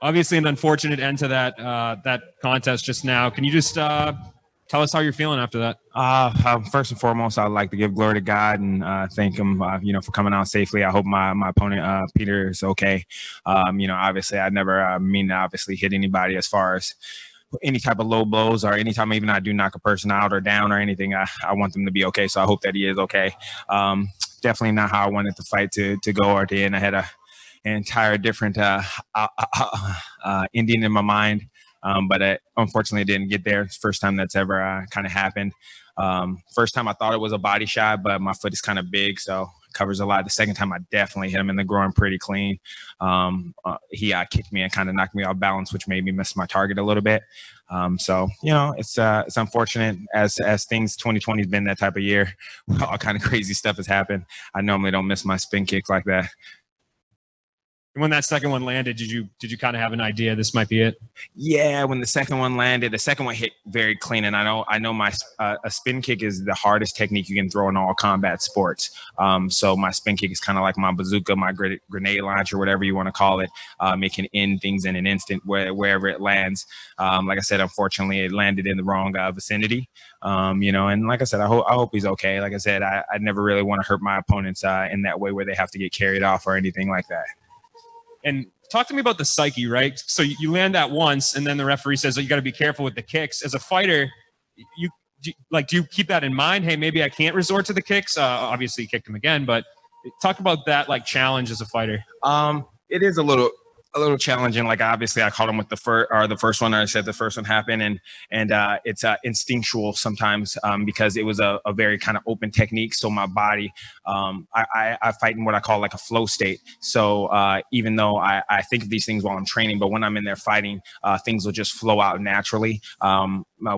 Obviously an unfortunate end to that contest just now. Can you just tell us how you're feeling after that? First and foremost, I'd like to give glory to God and thank him, for coming out safely. I hope my opponent, Peter, is okay. Obviously, I never mean to obviously hit anybody as far as any type of low blows or anytime even I do knock a person out or down or anything. I want them to be okay. So I hope that he is okay. Definitely not how I wanted the fight to go or to end. I had an entire different ending in my mind. But unfortunately, it didn't get there. It's the first time that's ever kind of happened. First time I thought it was a body shot, but my foot is kind of big, so it covers a lot. The second time I definitely hit him in the groin pretty clean. He kicked me and kind of knocked me off balance, which made me miss my target a little bit. It's unfortunate as things. 2020 has been that type of year where all kind of crazy stuff has happened. I normally don't miss my spin kicks like that. And when that second one landed, did you kind of have an idea this might be it? Yeah, when the second one landed, the second one hit very clean, and I know my a spin kick is the hardest technique you can throw in all combat sports. So my spin kick is kind of like my bazooka, my grenade launcher, whatever you want to call it. It can end things in an instant wherever it lands. Like I said, unfortunately, it landed in the wrong vicinity. And like I said, I hope he's okay. Like I said, I never really want to hurt my opponents in that way where they have to get carried off or anything like that. And talk to me about the psyche, right? So you land that once, and then the referee says, you got to be careful with the kicks. As a fighter, do you keep that in mind? Hey, maybe I can't resort to the kicks. Obviously, you kicked him again, but talk about that challenge as a fighter. It is a little challenging. Like obviously I caught him with the first one. I said the first one happened, and it's instinctual sometimes because it was a very kind of open technique. So my body, I fight in what I call like a flow state. So even though I think of these things while I'm training, but when I'm in there fighting, things will just flow out naturally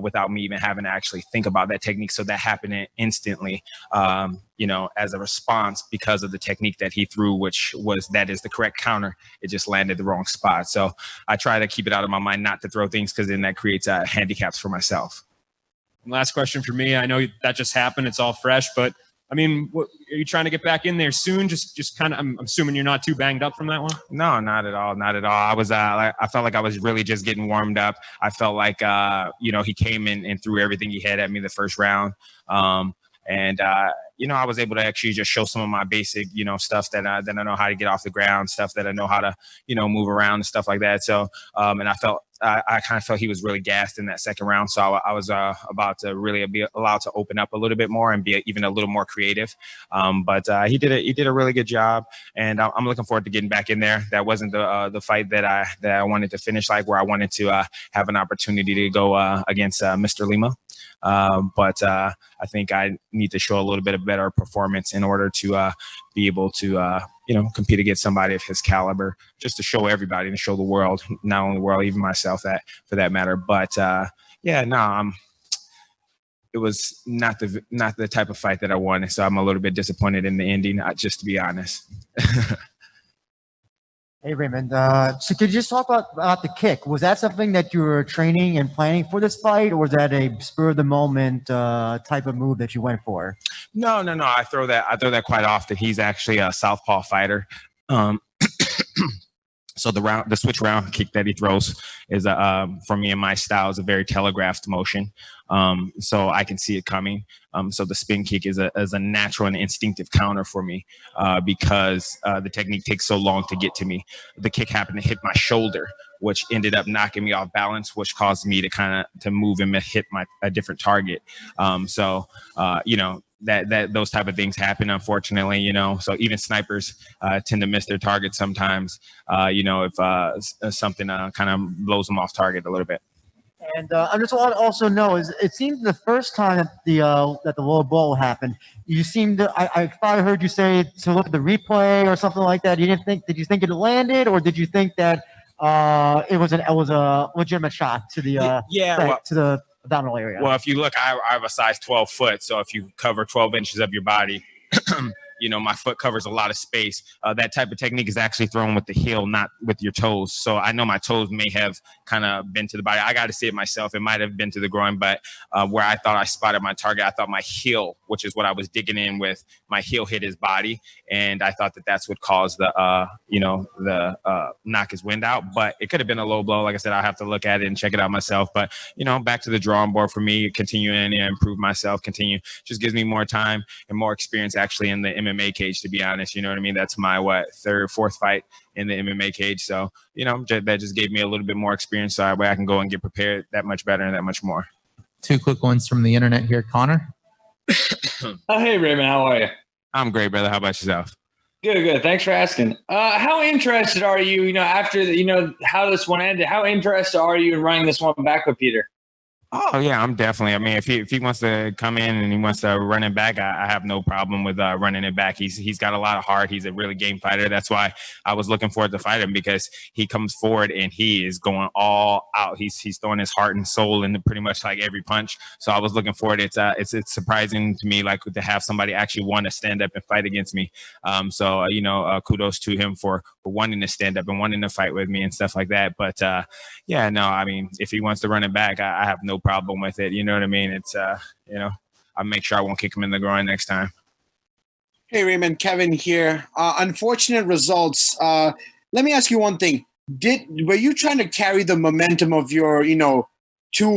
without me even having to actually think about that technique. So that happened instantly. As a response because of the technique that he threw, that is the correct counter. It just landed the wrong spot. So I try to keep it out of my mind not to throw things because then that creates handicaps for myself. And last question for me. I know that just happened. It's all fresh, but I mean, are you trying to get back in there soon? Just kind of, I'm assuming you're not too banged up from that one? No, not at all. Not at all. I felt like I was really just getting warmed up. I felt like, he came in and threw everything he had at me the first round. I was able to actually just show some of my basic, stuff that I know how to get off the ground, stuff that I know how to, move around and stuff like that. So, and I kind of felt he was really gassed in that second round. So I was about to really be allowed to open up a little bit more and be even a little more creative. But he did a really good job, and I'm looking forward to getting back in there. That wasn't the fight that I wanted to finish where I wanted to have an opportunity to go against Mr. Lima. But I think I need to show a little bit of better performance in order to be able to, compete against somebody of his caliber, just to show everybody and show the world, not only the world, even myself, that for that matter. But it was not the type of fight that I wanted. So I'm a little bit disappointed in the ending, just to be honest. Hey, Raymond. So could you just talk about the kick? Was that something that you were training and planning for this fight, or was that a spur-of-the-moment type of move that you went for? No. I throw that quite often. He's actually a southpaw fighter. So the switch round kick that he throws is for me and my style is a very telegraphed motion. So I can see it coming. So the spin kick is a natural and instinctive counter for me because the technique takes so long to get to me. The kick happened to hit my shoulder, which ended up knocking me off balance, which caused me to move and hit a different target. That those type of things happen, unfortunately, so even snipers tend to miss their targets sometimes, if something kind of blows them off target a little bit. And I just want to also know is it seems the first time that the low ball happened, you seemed to, I thought I heard you say to look at the replay or something like that. Did you think it landed, or did you think that it was a legitimate shot to the to the abdominal area? Well, if you look, I have a size 12 foot. So if you cover 12 inches of your body, my foot covers a lot of space. That type of technique is actually thrown with the heel, not with your toes. So I know my toes may have kind of been to the body. I got to see it myself. It might have been to the groin, but where I thought I spotted my target, I thought my heel which is what I was digging in with. My heel hit his body, and I thought that that's what caused the knock his wind out. But it could have been a low blow. Like I said, I'll have to look at it and check it out myself. But back to the drawing board for me, continuing to improve myself, just gives me more time and more experience actually in the MMA cage, to be honest. You know what I mean? That's my third, fourth fight in the MMA cage. So, that just gave me a little bit more experience so that way I can go and get prepared that much better and that much more. Two quick ones from the internet here. Connor? Hey, Raymond, how are you? I'm great, brother. How about yourself? Good. Thanks for asking. How interested are you, after how this one ended, how interested are you in running this one back with Peter? Oh yeah, I'm definitely. I mean, if he wants to come in and he wants to run it back, I have no problem with running it back. He's got a lot of heart. He's a really game fighter. That's why I was looking forward to fight him, because he comes forward and he is going all out. He's throwing his heart and soul into pretty much like every punch. So I was looking forward. It's surprising to me to have somebody actually want to stand up and fight against me. Kudos to him for wanting to stand up and wanting to fight with me and stuff like that. But I mean, if he wants to run it back, I have no problem with it. You know what I mean? It's I'll make sure I won't kick him in the groin next time. Hey Raymond, Kevin here. Unfortunate results. Let me ask you one thing. Were you trying to carry the momentum of your, 2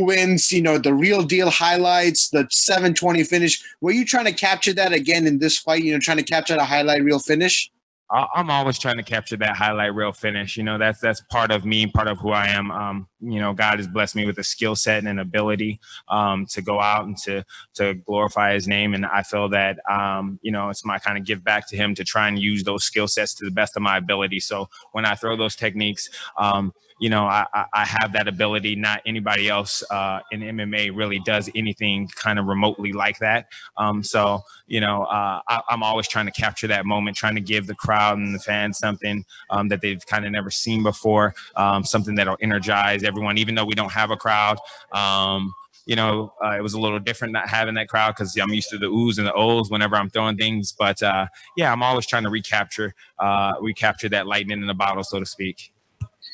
wins, the real deal highlights, the 720 finish? Were you trying to capture that again in this fight, trying to capture the highlight reel finish? I'm always trying to capture that highlight reel finish. That's part of me, part of who I am. God has blessed me with a skill set and an ability to go out and to glorify his name. And I feel that, it's my kind of give back to him to try and use those skill sets to the best of my ability. So when I throw those techniques, I have that ability. Not anybody else in MMA really does anything kind of remotely like that. I'm always trying to capture that moment, trying to give the crowd and the fans something that they've kind of never seen before, something that'll energize everyone, even though we don't have a crowd. It was a little different not having that crowd because I'm used to the oohs and the ohs whenever I'm throwing things. But I'm always trying to recapture that lightning in the bottle, so to speak.